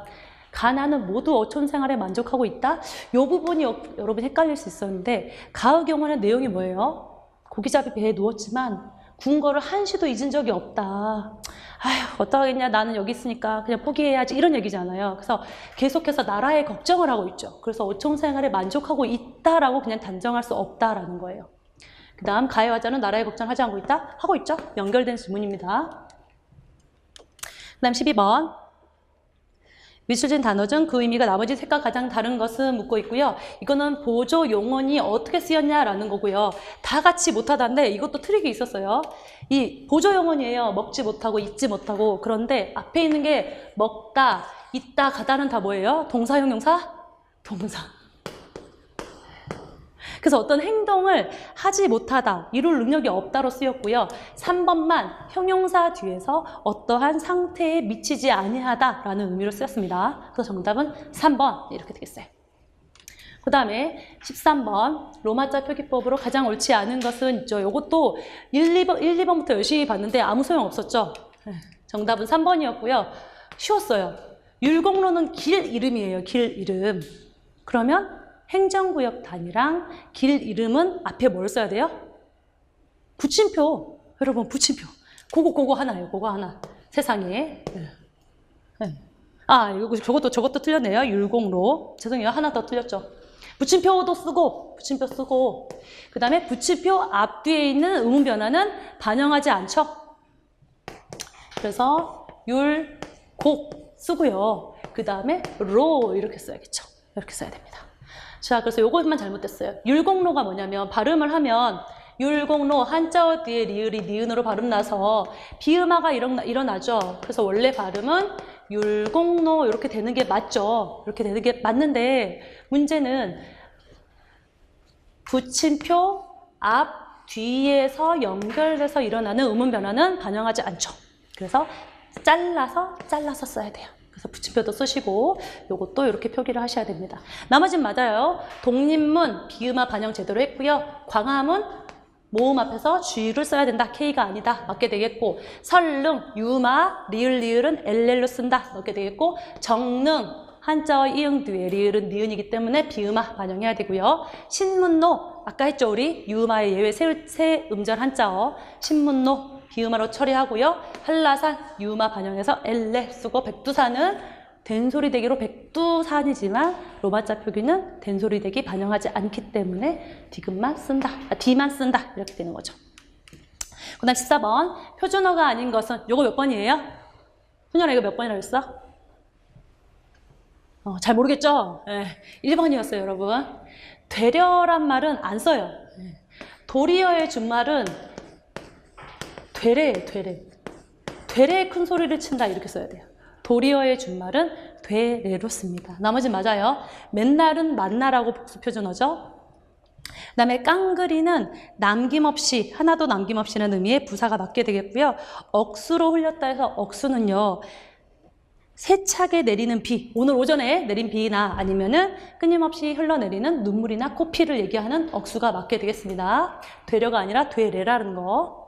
가나는 모두 어촌 생활에 만족하고 있다. 이 부분이 여러분 헷갈릴 수 있었는데 가의 경우는 내용이 뭐예요? 고기잡이 배에 누웠지만 군 거를 한시도 잊은 적이 없다. 아휴, 어떡하겠냐. 나는 여기 있으니까 그냥 포기해야지. 이런 얘기잖아요. 그래서 계속해서 나라의 걱정을 하고 있죠. 그래서 어촌 생활에 만족하고 있다라고 그냥 단정할 수 없다라는 거예요. 그 다음 가해화자는 나라의 걱정을 하지 않고 있다? 하고 있죠. 연결된 질문입니다. 그 다음 12번. 미술진 단어 중 그 의미가 나머지 색과 가장 다른 것은 묻고 있고요. 이거는 보조 용언이 어떻게 쓰였냐라는 거고요. 다 같이 못하다인데 이것도 트릭이 있었어요. 이 보조 용언이에요. 먹지 못하고 잊지 못하고. 그런데 앞에 있는 게 먹다, 있다, 가다는 다 뭐예요? 동사, 형용사? 동사. 그래서 어떤 행동을 하지 못하다, 이룰 능력이 없다로 쓰였고요. 3번만 형용사 뒤에서 어떠한 상태에 미치지 아니하다라는 의미로 쓰였습니다. 그래서 정답은 3번 이렇게 되겠어요. 그 다음에 13번 로마자 표기법으로 가장 옳지 않은 것은 있죠. 이것도 1, 2번부터 열심히 봤는데 아무 소용 없었죠. 정답은 3번이었고요. 쉬웠어요. 율곡로는 길 이름이에요. 길 이름. 그러면 행정구역 단위랑 길 이름은 앞에 뭘 써야 돼요? 붙임표. 여러분, 붙임표. 그거 하나예요. 그거 하나. 세상에. 아, 이거 저것도 틀렸네요. 율곡로. 죄송해요. 하나 더 틀렸죠. 붙임표도 쓰고, 붙임표 쓰고. 그 다음에 붙임표 앞뒤에 있는 의문 변화는 반영하지 않죠. 그래서 율곡 쓰고요. 그 다음에 로 이렇게 써야겠죠. 이렇게 써야 됩니다. 자, 그래서 요것만 잘못됐어요. 율곡로가 뭐냐면 발음을 하면 율곡로 한자어 뒤에 리을이 니은으로 발음 나서 비음화가 일어나죠. 그래서 원래 발음은 율곡로 이렇게 되는 게 맞죠. 이렇게 되는 게 맞는데 문제는 붙임표 앞 뒤에서 연결돼서 일어나는 음운 변화는 반영하지 않죠. 그래서 잘라서 써야 돼요. 그래서 붙임표도 쓰시고 요것도 이렇게 표기를 하셔야 됩니다. 나머지는 맞아요. 독립문 비음화 반영 제대로 했고요. 광화문 모음 앞에서 주의를 써야 된다. K가 아니다. 맞게 되겠고 설릉 유마 리을은 LL로 쓴다. 맞게 되겠고 정릉 한자어 이응 뒤에 리을은 니은이기 때문에 비음화 반영해야 되고요. 신문로 아까 했죠 우리 유마의 예외 새 음절 한자어 신문로 비음화로 처리하고요. 한라산 유마 반영해서 엘레 쓰고 백두산은 된소리대기로 백두산이지만 로마자 표기는 된소리대기 반영하지 않기 때문에 디귿만 쓴다. D만 쓴다. 이렇게 되는 거죠. 그 다음 14번 표준어가 아닌 것은 요거 몇 번이에요? 훈연아 이거 몇 번이라고 했어? 잘 모르겠죠? 네, 1번이었어요 여러분. 되려란 말은 안 써요. 도리어의 준말은 되래예요, 되래. 되래에 큰 소리를 친다 이렇게 써야 돼요. 도리어의 준말은 되래로 씁니다. 나머지 맞아요. 맨날은 만나라고 복수 표준어죠. 그 다음에 깡그리는 남김없이, 하나도 남김없이라는 의미의 부사가 맞게 되겠고요. 억수로 흘렸다 해서 억수는요. 세차게 내리는 비, 오늘 오전에 내린 비나 아니면은 끊임없이 흘러내리는 눈물이나 코피를 얘기하는 억수가 맞게 되겠습니다. 되려가 아니라 되래라는 거.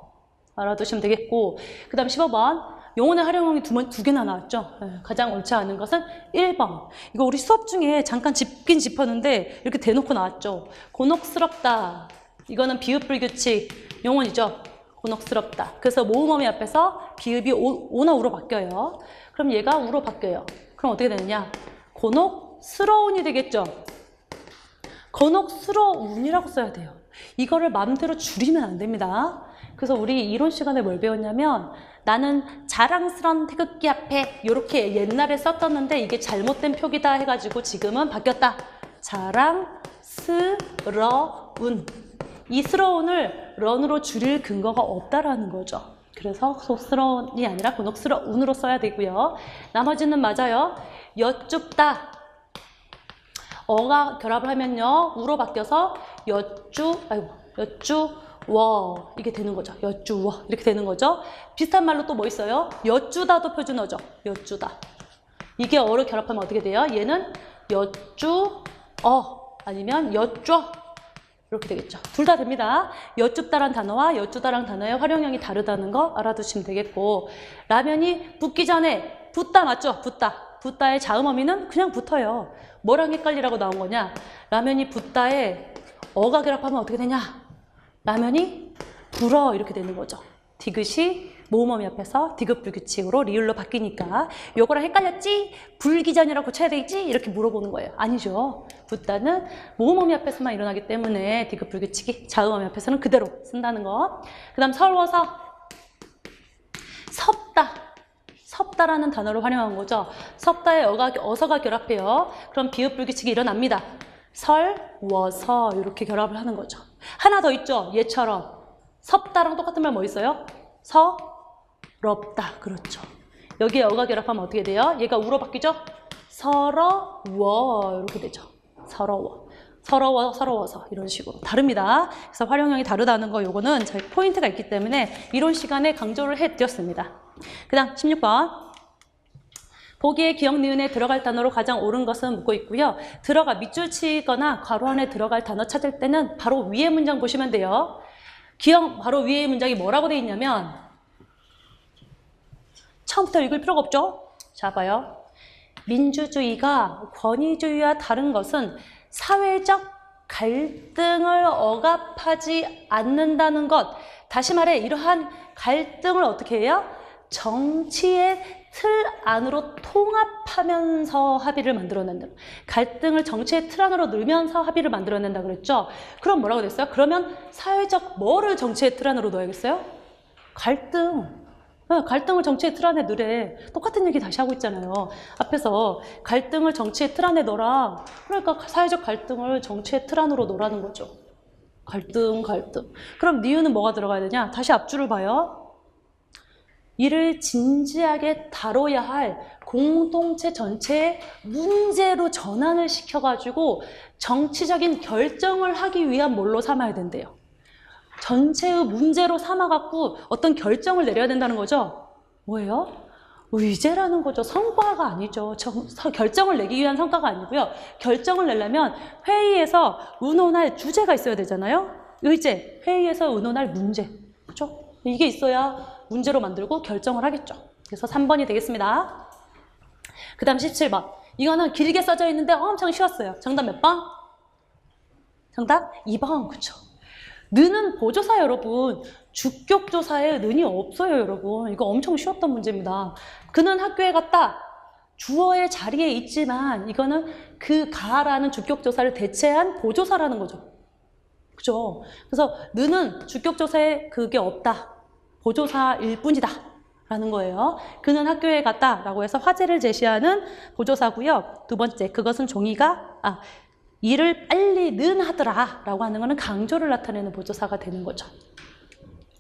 알아두시면 되겠고 그 다음 15번 용언의 활용형이 두 개나 나왔죠. 가장 옳지 않은 것은 1번 이거 우리 수업 중에 잠깐 짚긴 짚었는데 이렇게 대놓고 나왔죠. 곤혹스럽다 이거는 비읍불규칙 용언이죠. 곤혹스럽다 그래서 모음어미 앞에서 비읍이 오나 우로 바뀌어요. 그럼 얘가 우로 바뀌어요. 그럼 어떻게 되느냐 곤혹스러운이 되겠죠. 곤혹스러운이라고 써야 돼요. 이거를 마음대로 줄이면 안 됩니다. 그래서 우리 이론 시간에 뭘 배웠냐면 나는 자랑스러운 태극기 앞에 이렇게 옛날에 썼었는데 이게 잘못된 표기다 해가지고 지금은 바뀌었다. 자랑스러운 이 스러운을 런으로 줄일 근거가 없다라는 거죠. 그래서 속스러운이 아니라 곤혹스러운으로 써야 되고요. 나머지는 맞아요. 여쭙다 어가 결합을 하면요 우로 바뀌어서 여쭈워 이게 되는 거죠. 여쭈워 이렇게 되는 거죠. 비슷한 말로 또 뭐 있어요? 여쭈다도 표준어죠. 여쭈다 이게 어를 결합하면 어떻게 돼요? 얘는 여쭈어 아니면 여쭈어 이렇게 되겠죠. 둘 다 됩니다. 여쭙다란 단어와 여쭈다란 단어의 활용형이 다르다는 거 알아두시면 되겠고 라면이 붓기 전에 붓다 맞죠? 붓다의 자음어미는 그냥 붙어요. 뭐랑 헷갈리라고 나온 거냐? 라면이 붓다에 어가 결합하면 어떻게 되냐? 라면이 불어 이렇게 되는 거죠. 디귿이 모음어미 앞에서 디귿 불규칙으로 리을로 바뀌니까 요거랑 헷갈렸지? 불기전이라고 고쳐야 되겠지? 이렇게 물어보는 거예요. 아니죠. 붓다는 모음어미 앞에서만 일어나기 때문에 디귿 불규칙이 자음어미 앞에서는 그대로 쓴다는 거. 그 다음 서러워서 섭다. 섭다라는 단어를 활용한 거죠. 섭다에 어서가 결합해요. 그럼 비읍 불규칙이 일어납니다. 설워서 이렇게 결합을 하는 거죠. 하나 더 있죠. 얘처럼 섭다랑 똑같은 말 뭐 있어요? 서럽다. 그렇죠. 여기에 어가 결합하면 어떻게 돼요? 얘가 우로 바뀌죠? 서러워 이렇게 되죠. 서러워. 서러워서 이런 식으로 다릅니다. 그래서 활용형이 다르다는 거 요거는 저희 포인트가 있기 때문에 이론 시간에 강조를 해드렸습니다. 그 다음 16번. 보기에 기역 니은에 들어갈 단어로 가장 옳은 것은 묻고 있고요. 밑줄 치거나 괄호 안에 들어갈 단어 찾을 때는 바로 위에 문장 보시면 돼요. 기역 바로 위에 문장이 뭐라고 돼 있냐면 처음부터 읽을 필요가 없죠? 자 봐요. 민주주의가 권위주의와 다른 것은 사회적 갈등을 억압하지 않는다는 것. 다시 말해 이러한 갈등을 어떻게 해요? 정치의 틀 안으로 통합하면서 합의를 만들어낸다. 갈등을 정치의 틀 안으로 넣으면서 합의를 만들어낸다 그랬죠? 그럼 뭐라고 됐어요? 그러면 사회적 뭐를 정치의 틀 안으로 넣어야겠어요? 갈등. 갈등을 정치의 틀 안에 넣으래. 똑같은 얘기 다시 하고 있잖아요. 앞에서 갈등을 정치의 틀 안에 넣어라. 그러니까 사회적 갈등을 정치의 틀 안으로 넣으라는 거죠. 갈등. 그럼 니은은 뭐가 들어가야 되냐? 다시 앞줄을 봐요. 이를 진지하게 다뤄야 할 공동체 전체의 문제로 전환을 시켜가지고 정치적인 결정을 하기 위한 뭘로 삼아야 된대요. 전체의 문제로 삼아갖고 어떤 결정을 내려야 된다는 거죠. 뭐예요? 의제라는 거죠. 성과가 아니죠. 결정을 내기 위한 성과가 아니고요. 결정을 내려면 회의에서 의논할 주제가 있어야 되잖아요. 의제, 회의에서 의논할 문제. 그렇죠? 이게 있어야 문제로 만들고 결정을 하겠죠. 그래서 3번이 되겠습니다. 그 다음 17번. 이거는 길게 써져 있는데 엄청 쉬웠어요. 정답 몇 번? 정답 2번. 그렇죠. 는은 보조사 여러분. 주격조사에 는이 없어요 여러분. 이거 엄청 쉬웠던 문제입니다. 그는 학교에 갔다. 주어의 자리에 있지만 이거는 그 가라는 주격조사를 대체한 보조사라는 거죠. 그죠? 그래서 는은 주격조사에 그게 없다. 보조사일 뿐이다. 라는 거예요. 그는 학교에 갔다. 라고 해서 화제를 제시하는 보조사고요. 두 번째, 그것은 일을 빨리는 하더라. 라고 하는 거는 강조를 나타내는 보조사가 되는 거죠.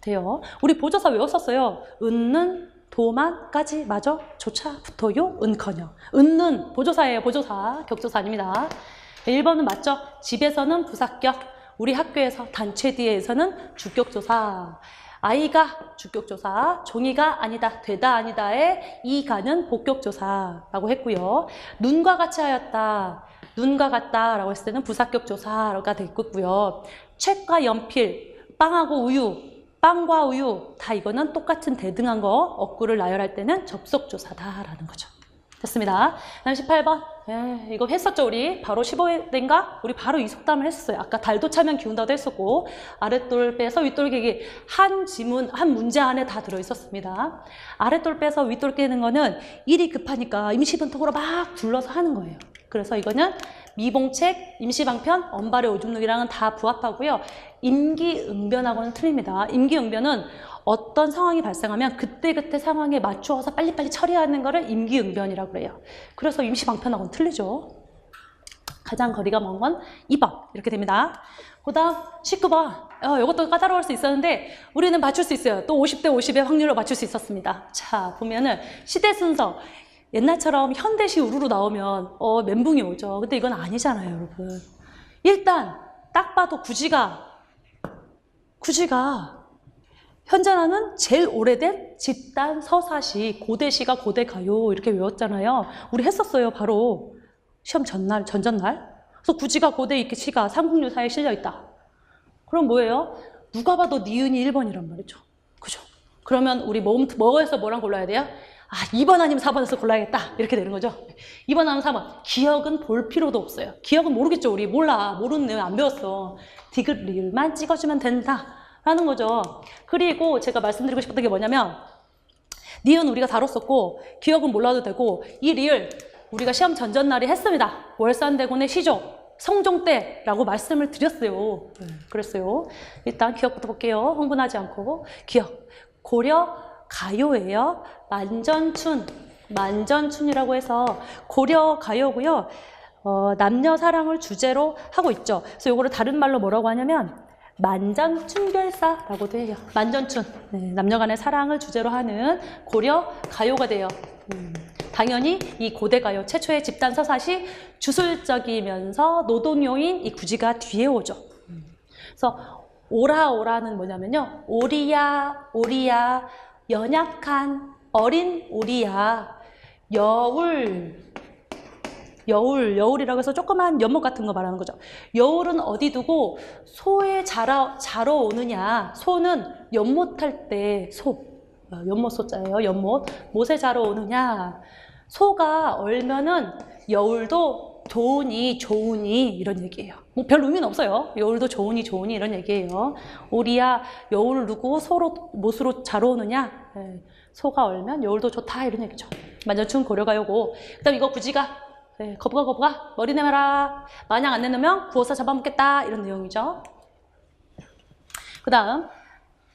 돼요. 우리 보조사 외웠었어요. 은는, 도만까지, 마저, 조차, 붙어요, 은커녕. 은는 보조사예요. 보조사. 격조사 아닙니다. 1번은 맞죠? 집에서는 부사격. 우리 학교에서 단체 뒤에서는 주격조사. 아이가 주격조사, 종이가 아니다, 되다 아니다의 이가는 복격조사라고 했고요. 눈과 같이 하였다, 눈과 같다라고 했을 때는 부사격조사가 됐고요. 책과 연필, 빵하고 우유, 빵과 우유 다 이거는 똑같은 대등한 거, 어구를 나열할 때는 접속조사다라는 거죠. 됐습니다. 다음 18번. 이거 했었죠, 우리? 바로 15회인가? 우리 바로 이 속담을 했었어요. 아까 달도 차면 기운다도 했었고, 아랫돌 빼서 윗돌 깨기. 한 지문, 한 문제 안에 다 들어있었습니다. 아랫돌 빼서 윗돌 깨는 거는 일이 급하니까 임시분통으로 막 둘러서 하는 거예요. 그래서 이거는 미봉책, 임시방편, 언발의 오줌누기랑은 다 부합하고요. 임기응변하고는 틀립니다. 임기응변은 어떤 상황이 발생하면 그때그때 상황에 맞추어서 빨리빨리 처리하는 거를 임기응변이라고 그래요. 그래서 임시방편하고는 틀리죠. 가장 거리가 먼 건 2번 이렇게 됩니다. 그 다음 19번. 이것도 까다로울 수 있었는데 우리는 맞출 수 있어요. 또 50대 50의 확률로 맞출 수 있었습니다. 자, 보면은 시대 순서. 옛날처럼 현대시 우르르 나오면 멘붕이 오죠. 근데 이건 아니잖아요, 여러분. 일단 딱 봐도 구지가 현존하는 제일 오래된 집단 서사시, 고대시가 고대가요 이렇게 외웠잖아요. 우리 했었어요, 바로 시험 전날, 전전날. 그래서 구지가 고대 이렇게 시가 삼국유사에 실려있다. 그럼 뭐예요? 누가 봐도 니은이 1번이란 말이죠. 그죠? 그러면 우리 뭐에서 뭐랑 골라야 돼요? 2번 아니면 4번에서 골라야겠다. 이렇게 되는 거죠. 2번 아니면 4번. 기억은 볼 필요도 없어요. 기억은 모르겠죠. 우리 모르는 안 배웠어. 디귿 리을만 찍어주면 된다. 하는 거죠. 그리고 제가 말씀드리고 싶었던 게 뭐냐면 니은 우리가 다뤘었고 기억은 몰라도 되고 이 리을 우리가 시험 전전날에 했습니다. 월산대군의 시조 성종 때라고 말씀을 드렸어요. 그랬어요. 일단 기억부터 볼게요. 흥분하지 않고. 기억. 고려 가요예요. 만전춘이라고 해서 고려 가요고요. 남녀 사랑을 주제로 하고 있죠. 그래서 이거를 다른 말로 뭐라고 하냐면 만장춘별사라고도 해요. 만전춘. 네, 남녀 간의 사랑을 주제로 하는 고려 가요가 돼요. 당연히 이 고대 가요 최초의 집단 서사시 주술적이면서 노동요인 이 구지가 뒤에 오죠. 그래서 오라오라는 뭐냐면요. 오리야 연약한 어린 오리야 여울이라고 해서 조그만 연못 같은 거 말하는 거죠. 여울은 어디 두고 소에 자러 오느냐. 소는 연못할 때 연못 소자예요. 연못. 못에 자러 오느냐. 소가 얼면은 여울도 좋으니 이런 얘기예요. 뭐 별 의미는 없어요. 여울도 좋으니 이런 얘기예요. 오리야 여울 누구 못으로 자러 오느냐. 네. 소가 얼면 여울도 좋다 이런 얘기죠. 만전춘 고려가요고. 그다음 이거 구지가 거북아 머리 내놔라. 만약 안 내놓으면 구워서 잡아먹겠다 이런 내용이죠. 그 다음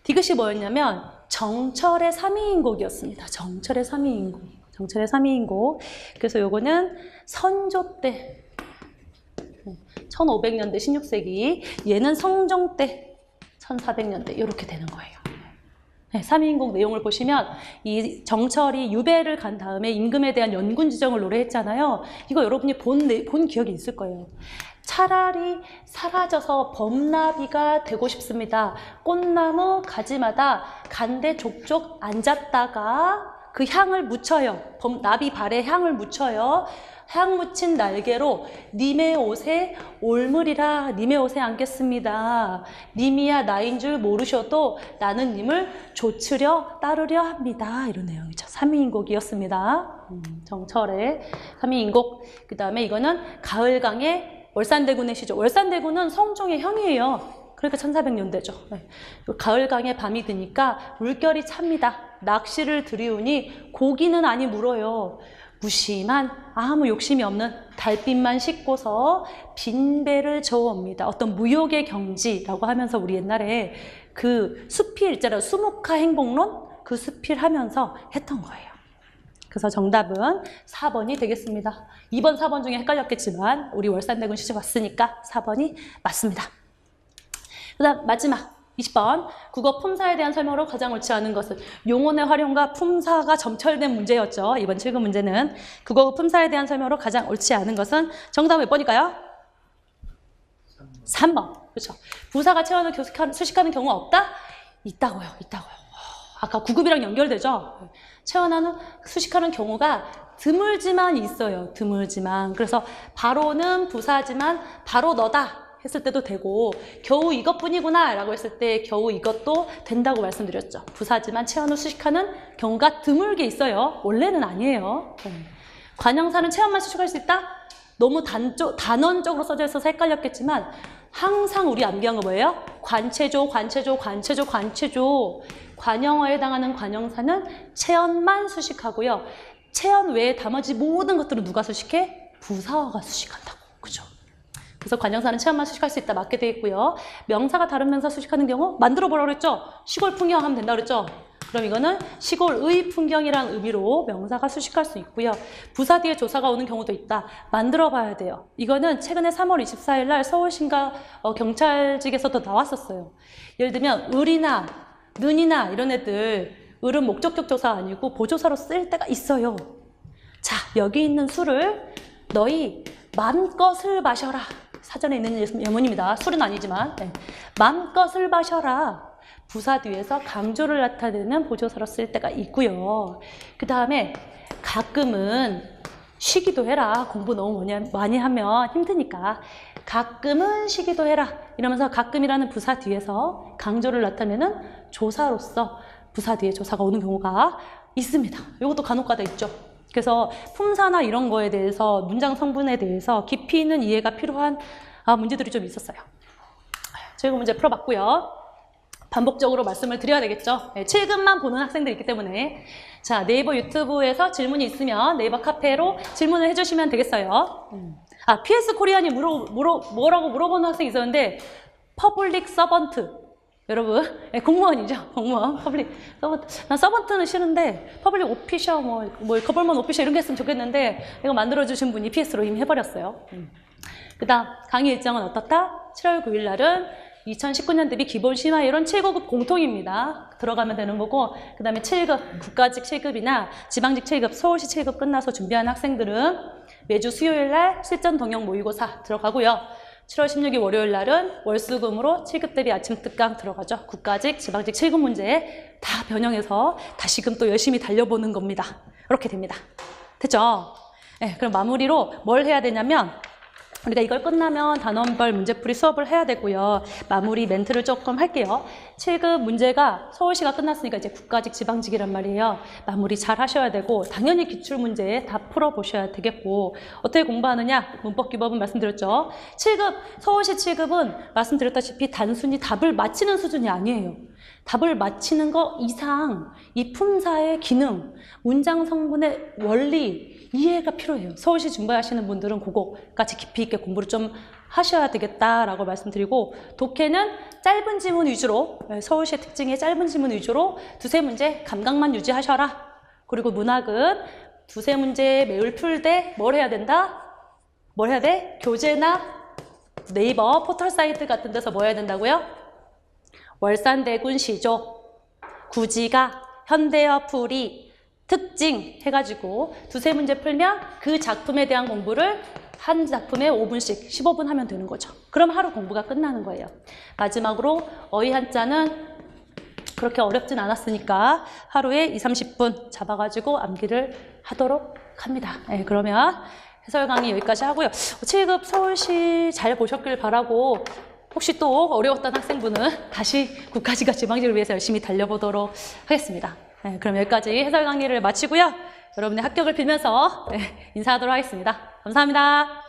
디귿이 뭐였냐면 정철의 3위인곡이었습니다. 정철의 3위인곡. 그래서 요거는 선조 때 1500년대 16세기 얘는 성종 때 1400년대 이렇게 되는 거예요. 네, 3위인곡 내용을 보시면 이 정철이 유배를 간 다음에 임금에 대한 연군 지정을 노래했잖아요. 이거 여러분이 본 기억이 있을 거예요. 차라리 사라져서 범나비가 되고 싶습니다. 꽃나무 가지마다 간대 족족 앉았다가 그 향을 묻혀요. 나비 발에 향을 묻혀요. 향 묻힌 날개로 님의 옷에 올무리라. 님의 옷에 앉겠습니다. 님이야 나인 줄 모르셔도 나는 님을 따르려 합니다. 이런 내용이죠. 3위인곡이었습니다. 정철의 3위인곡. 그 다음에 이거는 가을강의 월산대군의 시조. 월산대군은 성종의 형이에요. 그러니까 1400년대죠. 네. 가을강에 밤이 드니까 물결이 찹니다. 낚시를 들이우니 고기는 아니 물어요. 무심한 아무 욕심이 없는 달빛만 씻고서 빈배를 저어옵니다. 어떤 무욕의 경지라고 하면서 우리 옛날에 그 수필 있잖아요. 수묵화 행복론 그 수필 하면서 했던 거예요. 그래서 정답은 4번이 되겠습니다. 2번, 4번 중에 헷갈렸겠지만 우리 월산대군 시조 봤으니까 4번이 맞습니다. 그 다음 마지막 20번 국어 품사에 대한 설명으로 가장 옳지 않은 것은 용언의 활용과 품사가 점철된 문제였죠. 이번 7급 문제는 국어 품사에 대한 설명으로 가장 옳지 않은 것은 정답은 몇 번일까요? 3번. 그렇죠. 부사가 채워는 수식하는 경우가 없다? 있다고요. 아까 9급이랑 연결되죠. 채워나는 수식하는 경우가 드물지만 있어요. 드물지만. 그래서 바로는 부사지만 바로 너다 했을 때도 되고 겨우 이것뿐이구나 라고 했을 때 겨우 이것도 된다고 말씀드렸죠. 부사지만 채원을 수식하는 경우가 드물게 있어요. 원래는 아니에요. 관형사는 채원만 수식할 수 있다? 너무 단언적으로 써져 있어서 헷갈렸겠지만 항상 우리 암기한 거 뭐예요? 관체조. 관형어에 해당하는 관형사는 채원만 수식하고요. 채원 외에 나머지 모든 것들은 누가 수식해? 부사어가 수식한다고. 그죠? 그래서 관형사는 채원만 수식할 수 있다. 맞게 되어 있고요. 명사가 다른 명사 수식하는 경우 만들어 보라고 그랬죠? 시골 풍경 하면 된다고 그랬죠? 그럼 이거는 시골의 풍경이라는 의미로 명사가 수식할 수 있고요. 부사 뒤에 조사가 오는 경우도 있다. 만들어 봐야 돼요. 이거는 최근에 3월 24일 날 서울시인가 경찰직에서도 나왔었어요. 예를 들면 을이나 는이나 이런 애들 을은 목적격 조사 아니고 보조사로 쓸 때가 있어요. 자, 여기 있는 술을 너희 맘껏을 마셔라. 사전에 있는 예문입니다. 술은 아니지만 맘껏을 마셔라. 부사 뒤에서 강조를 나타내는 보조사로 쓸 때가 있고요. 그 다음에 가끔은 쉬기도 해라. 공부 너무 많이 하면 힘드니까 가끔은 쉬기도 해라. 이러면서 가끔이라는 부사 뒤에서 강조를 나타내는 조사로서 부사 뒤에 조사가 오는 경우가 있습니다. 이것도 간혹가다 있죠. 그래서 품사나 이런 거에 대해서 문장 성분에 대해서 깊이 있는 이해가 필요한 문제들이 좀 있었어요. 저희가 문제 풀어봤고요. 반복적으로 말씀을 드려야 되겠죠. 7급만 보는 학생들이 있기 때문에. 자, 네이버 유튜브에서 질문이 있으면 네이버 카페로 질문을 해주시면 되겠어요. PS 코리안이 뭐라고 물어보는 학생이 있었는데, 퍼블릭 서번트. 여러분, 공무원이죠. 공무원, 퍼블릭 서번트. 난 서번트는 싫은데, 퍼블릭 오피셔, 거벌먼 오피셔 이런 게 했으면 좋겠는데, 이거 만들어주신 분이 PS로 이미 해버렸어요. 그 다음, 강의 일정은 어떻다? 7월 9일 날은 2019년 대비 기본 심화 이론 7고급 공통입니다. 들어가면 되는 거고, 그 다음에 7급, 국가직 7급이나 지방직 7급, 서울시 7급 끝나서 준비하는 학생들은 매주 수요일 날 실전 동영 모의고사 들어가고요. 7월 16일 월요일 날은 월수금으로 7급 대비 아침 특강 들어가죠. 국가직, 지방직 7급 문제 다 변형해서 다시금 또 열심히 달려보는 겁니다. 이렇게 됩니다. 됐죠? 네, 그럼 마무리로 뭘 해야 되냐면, 우리가 이걸 끝나면 단원별 문제풀이 수업을 해야 되고요. 마무리 멘트를 조금 할게요. 7급 문제가 서울시가 끝났으니까 이제 국가직, 지방직이란 말이에요. 마무리 잘 하셔야 되고, 당연히 기출문제 다 풀어보셔야 되겠고, 어떻게 공부하느냐? 문법기법은 말씀드렸죠. 7급, 서울시 7급은 말씀드렸다시피 단순히 답을 맞히는 수준이 아니에요. 답을 맞히는 거 이상 이 품사의 기능, 문장 성분의 원리, 이해가 필요해요. 서울시 준비하시는 분들은 그거까지 깊이 있게 공부를 좀 하셔야 되겠다라고 말씀드리고, 독해는 짧은 지문 위주로, 서울시의 특징의 짧은 지문 위주로 두세 문제 감각만 유지하셔라. 그리고 문학은 두세 문제 매일 풀되 뭘 해야 된다? 뭘 해야 돼? 교재나 네이버 포털 사이트 같은 데서 뭐 해야 된다고요? 월산대군 시조, 구지가, 현대어 풀이, 특징 해가지고 두세 문제 풀면 그 작품에 대한 공부를 한 작품에 5분씩 15분 하면 되는 거죠. 그럼 하루 공부가 끝나는 거예요. 마지막으로 어휘 한자는 그렇게 어렵진 않았으니까 하루에 20-30분 잡아가지고 암기를 하도록 합니다. 네, 그러면 해설 강의 여기까지 하고요. 7급 서울시 잘 보셨길 바라고, 혹시 또 어려웠던 학생분은 다시 국가직과 지방직을 위해서 열심히 달려보도록 하겠습니다. 네, 그럼 여기까지 해설 강의를 마치고요. 여러분의 합격을 빌면서 인사하도록 하겠습니다. 감사합니다.